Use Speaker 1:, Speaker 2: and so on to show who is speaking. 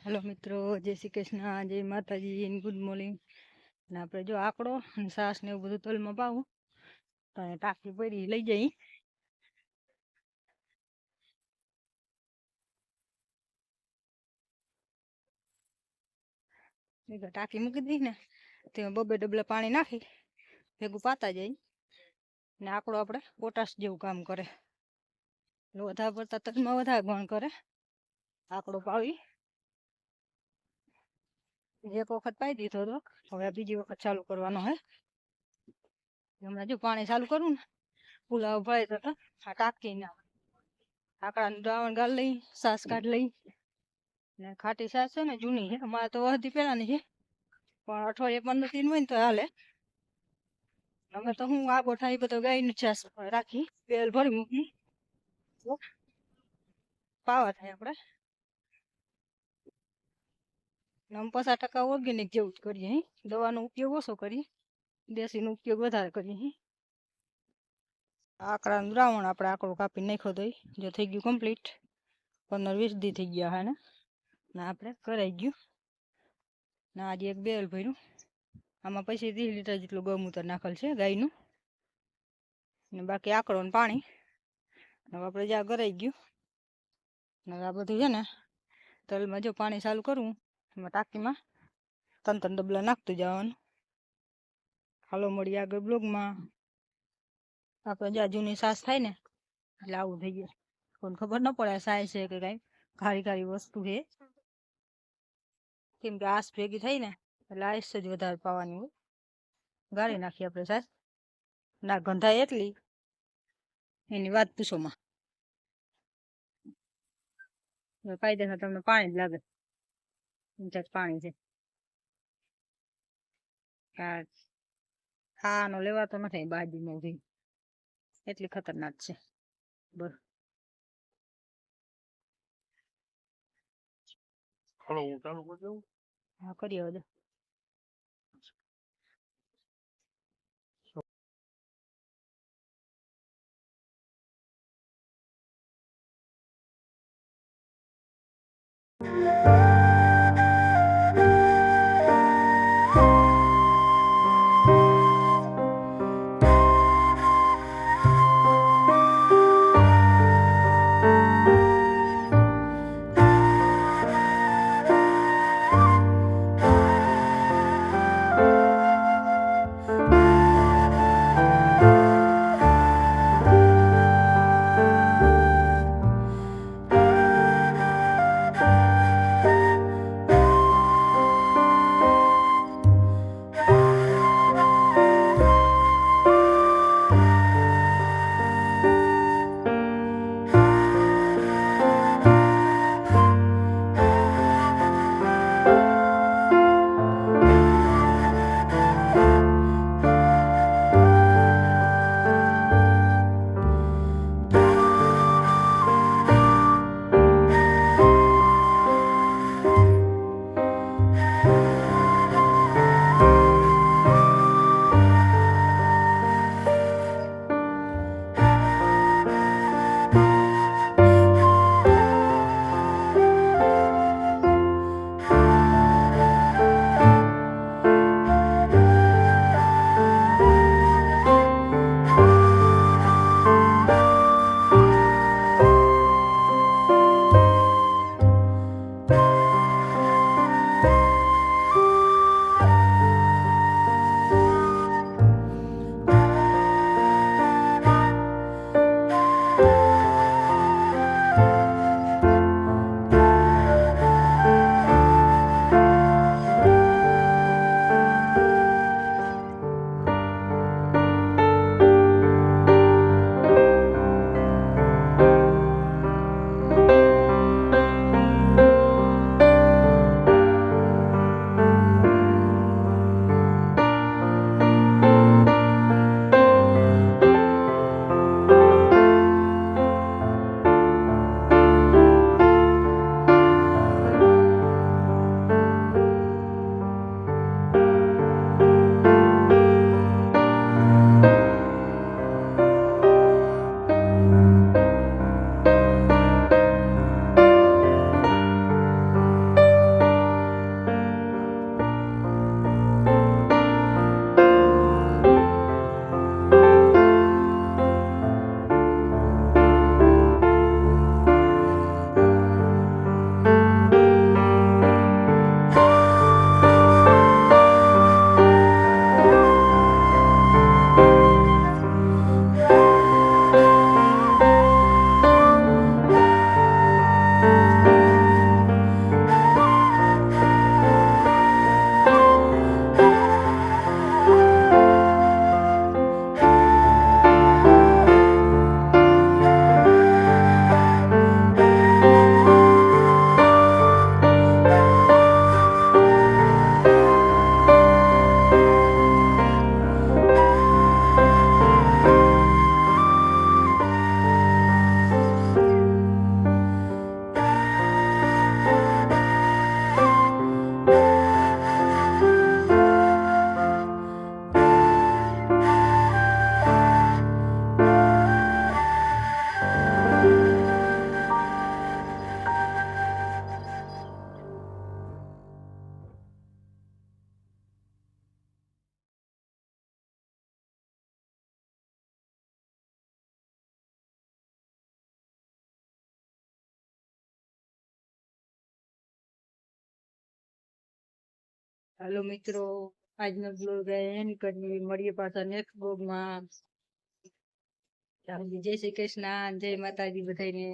Speaker 1: Hello मित्रों, जय श्री कृष्ण, जय माताजी, गुड मॉर्निंग। ने आपणे जो आकड़ो अने सास ने एवुं बधुं तलमां पावुं तो अहीं टांकी भरी लई जई। टांकी मूकी दी ने तेमां 2-2 डबला पाणी नाखी भेगुं पाता जाई ने आकड़ो आपणे पोटाश जेवुं काम करे। એટલે વધારે પડતા તલમાં વધારે ગુણ કરે। આકડો પાવી એક વખત પાઈ દીધો તો હવે આ બીજી વખત ચાલુ કરવાનો હે। હમણાં જો પાણી ચાલુ કરું ને પુલાવ ભરાઈ તો આ ટાંકી ના આકડાનું દ્રાવણ ગાળી લઈ, સાસ કાઢી લઈ ને ખાટી સાસ છે ને જૂની છે, અમારે તો વહદી પેલાની છે પણ અઠવાડિયે 15 દિન હોય ને તો હાલે। અમે તો હું આગો થાય એ બધો ગાયનું છાસ રાખી બેલ ભરી મૂકી પાવા થાય આપણે। અમે 50% ઓર્ગેનિક જેવું જ કરીએ, દવાનો ઉપયોગ ઓછો કરીએ, દેશીનો ઉપયોગ વધારે કરીએ। આકડાનું દ્રાવણ આપણે આકડો કાપી નાખ્યો તો જો થઈ ગયું કમ્પ્લીટ 15-20 દી થઈ ગયા હે ને આપણે કરાઈ ગયું ને આજે એક બેલ ભર્યું। આમાં પછી 30 લીટર જેટલું ગૌમૂત્ર નાખેલ છે ગાયનું ને બાકી આકડો ને પાણી। હવે આપણે જ્યાં કરાઈ ગયું ને આ બધું છે ને તલમાં જો પાણી ચાલુ કરવું એમાં ટાંકીમાં 3-3 ડબલા નાખતું જવાનું। હાલો મળીએ આગળ બ્લોગમાં। આપણે જ્યાં જૂની સાસ થાય ને એટલે આવું થઈ જાય, કોઈને ખબર ન પડે સાય છે કે કાંઈ ખારી ખારી વસ્તુ છે, કેમ કે આસ ભેગી થઈ ને એટલે આઈસ જ વધારે પાવાની હોય। ગાળી નાખીએ આપણે સાસ ના ગંધાય એટલી એની વાત પૂછોમાં। કાયદેસર તમને પાણી જ લાગે, પાણી છે ખાવાનો લેવાતો નથી બાજુમાં ઉભી, એટલી ખતરનાક છે બસ।
Speaker 2: હાલો હું ચાલુ કરી દઉં?
Speaker 1: હા કરીએ હવે। હાલો મિત્રો, આજનો બ્લોગ એન્ડ કરીએ, મળીએ પાછા નેક્સ્ટ બ્લોગમાં. જય શ્રી કૃષ્ણ, જય માતાજી બધાને.